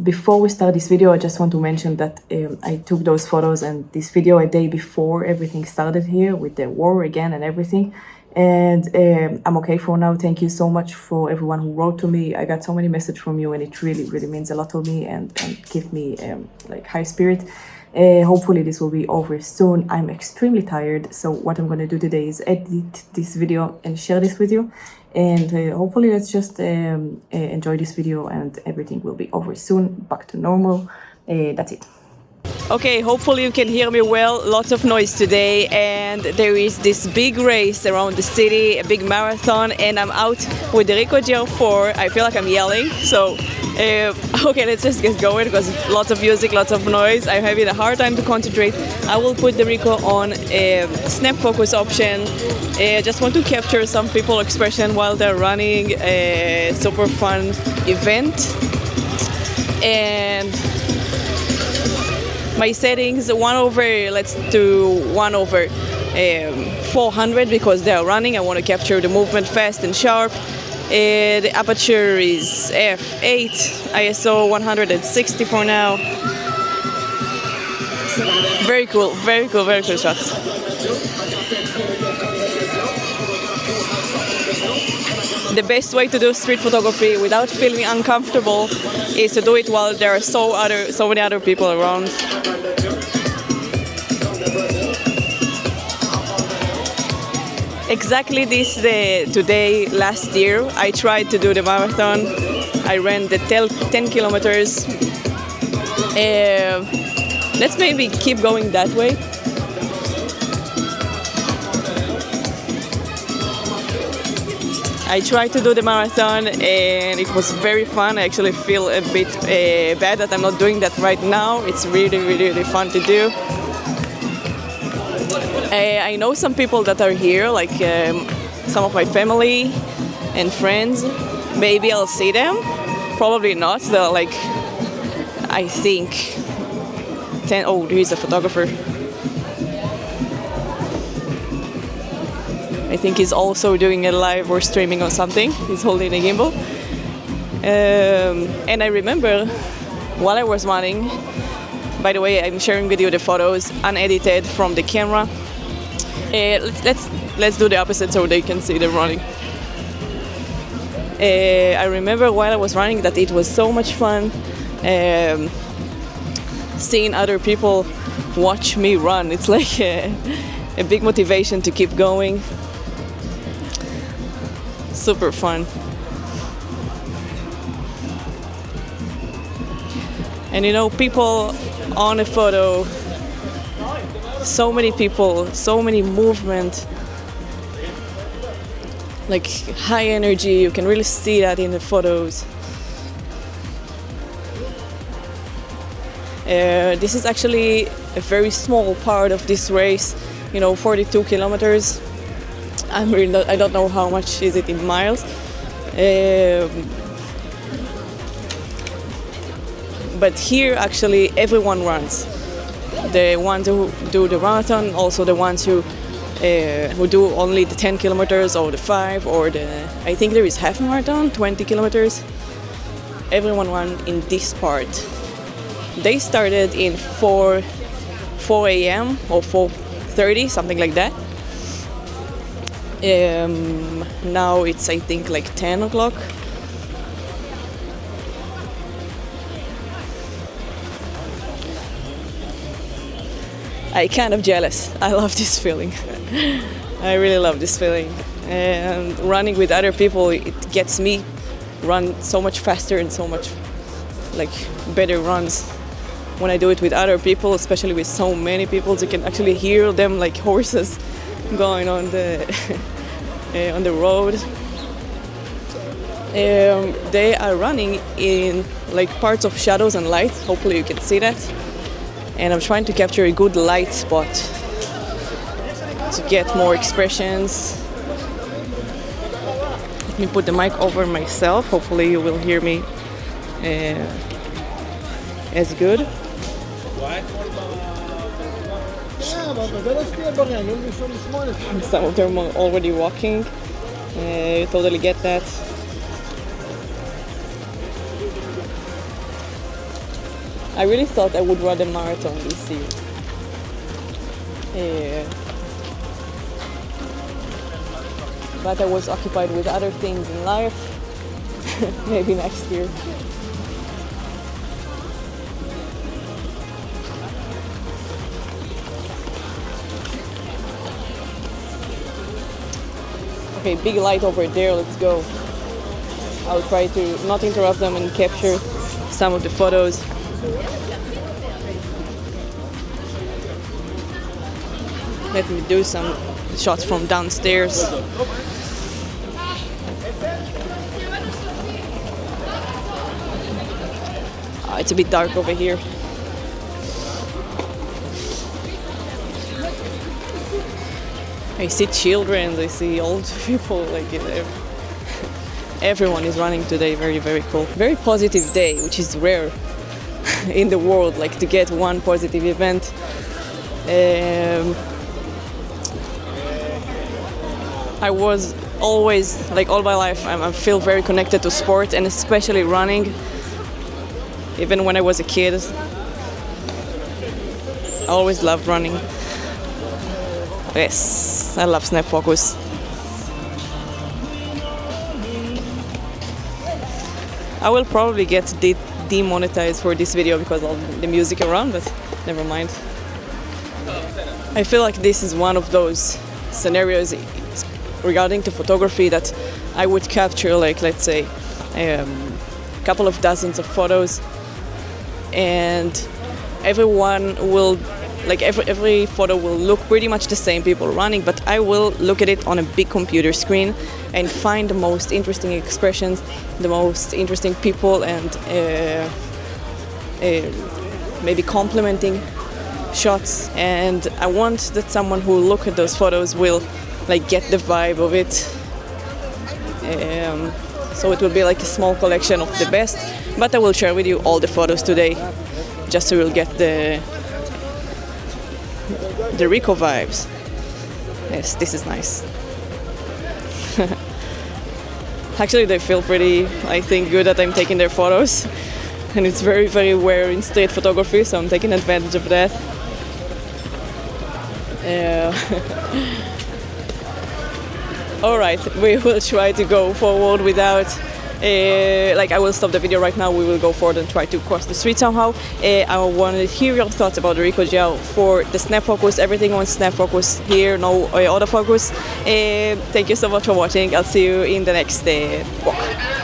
before we start this video, I just want to mention that I took those photos and this video a day before everything started here with the war again and everything. And I'm okay for now. Thank you so much for everyone who wrote to me. I got so many messages from you, and it really, really means a lot to me and keep me like high spirit. Hopefully this will be over soon. I'm extremely tired, so what I'm going to do today is edit this video and share this with you. And hopefully let's just enjoy this video and everything will be over soon. Back to normal. That's it. Okay, hopefully you can hear me well. Lots of noise today, and there is this big race around the city, a big marathon, and I'm out with the RICOH GR4. I feel like I'm yelling, so okay, let's just get going because lots of music, lots of noise. I'm having a hard time to concentrate. I will put the RICOH on a snap focus option. I just want to capture some people's expression while they're running a super fun event. And my settings, let's do 1/400 because they are running. I want to capture the movement fast and sharp. The aperture is f8, ISO 160 for now. Very cool shots. The best way to do street photography without feeling uncomfortable is to do it while there are so many other people around. Exactly today, last year, I tried to do the marathon. I ran the 10 kilometers. Let's maybe keep going that way. I tried to do the marathon and it was very fun. I actually feel a bit bad that I'm not doing that right now. It's really, really, really fun to do. I know some people that are here, like some of my family and friends. Maybe I'll see them. Probably not. They're like, I think, 10. Oh, here's a photographer. I think he's also doing a live or streaming or something. He's holding a gimbal. And I remember while I was running, by the way, I'm sharing with you the photos unedited from the camera. Let's do the opposite so they can see them running. I remember while I was running that it was so much fun seeing other people watch me run. It's like a big motivation to keep going. Super fun. And you know, people on a photo, so many people, so many movement, like high energy. You can really see that in the photos. This is actually a very small part of this race, 42 kilometers. I don't know how much is it in miles. But here actually everyone runs. The ones who do the marathon, also the ones who do only the 10 kilometers or the 5 or I think there is half marathon, 20 kilometers. Everyone run in this part. They started in 4 a.m. or 4:30, something like that. Now it's, I think, like 10 o'clock. I'm kind of jealous. I love this feeling. I really love this feeling. And running with other people, it gets me run so much faster and so much like better runs. When I do it with other people, especially with so many people, you can actually hear them like horses going on the on the road. They are running in like parts of shadows and light. Hopefully you can see that. And I'm trying to capture a good light spot to get more expressions. Let me put the mic over myself. Hopefully you will hear me as good. Some of them are already walking. You totally get that. I really thought I would run a marathon this year. But I was occupied with other things in life. Maybe next year. Okay, big light over there, let's go. I'll try to not interrupt them and capture some of the photos. Let me do some shots from downstairs. It's a bit dark over here. I see children, I see old people, like everyone is running today. Very, very cool. Very positive day, which is rare in the world, like to get one positive event. I was always, like all my life, I feel very connected to sport, and especially running. Even when I was a kid, I always loved running. Yes, I love snap focus. I will probably get demonetized for this video because of the music around, but never mind. I feel like this is one of those scenarios regarding to photography that I would capture, like, let's say, a couple of dozens of photos, and everyone will, like every photo will look pretty much the same, people running, but I will look at it on a big computer screen and find the most interesting expressions, the most interesting people, and maybe complementing shots. And I want that someone who will look at those photos will like get the vibe of it. So it will be like a small collection of the best, but I will share with you all the photos today, just so you'll get the RICOH vibes. Yes, this is nice. Actually, they feel pretty, I think, good that I'm taking their photos, and it's very, very rare in street photography, so I'm taking advantage of that. All right, we will try to go forward without, like I will stop the video right now, we will go forward and try to cross the street somehow. I want to hear your thoughts about the RICOH gel for the snap focus, everything on snap focus here, no autofocus. Thank you so much for watching, I'll see you in the next walk.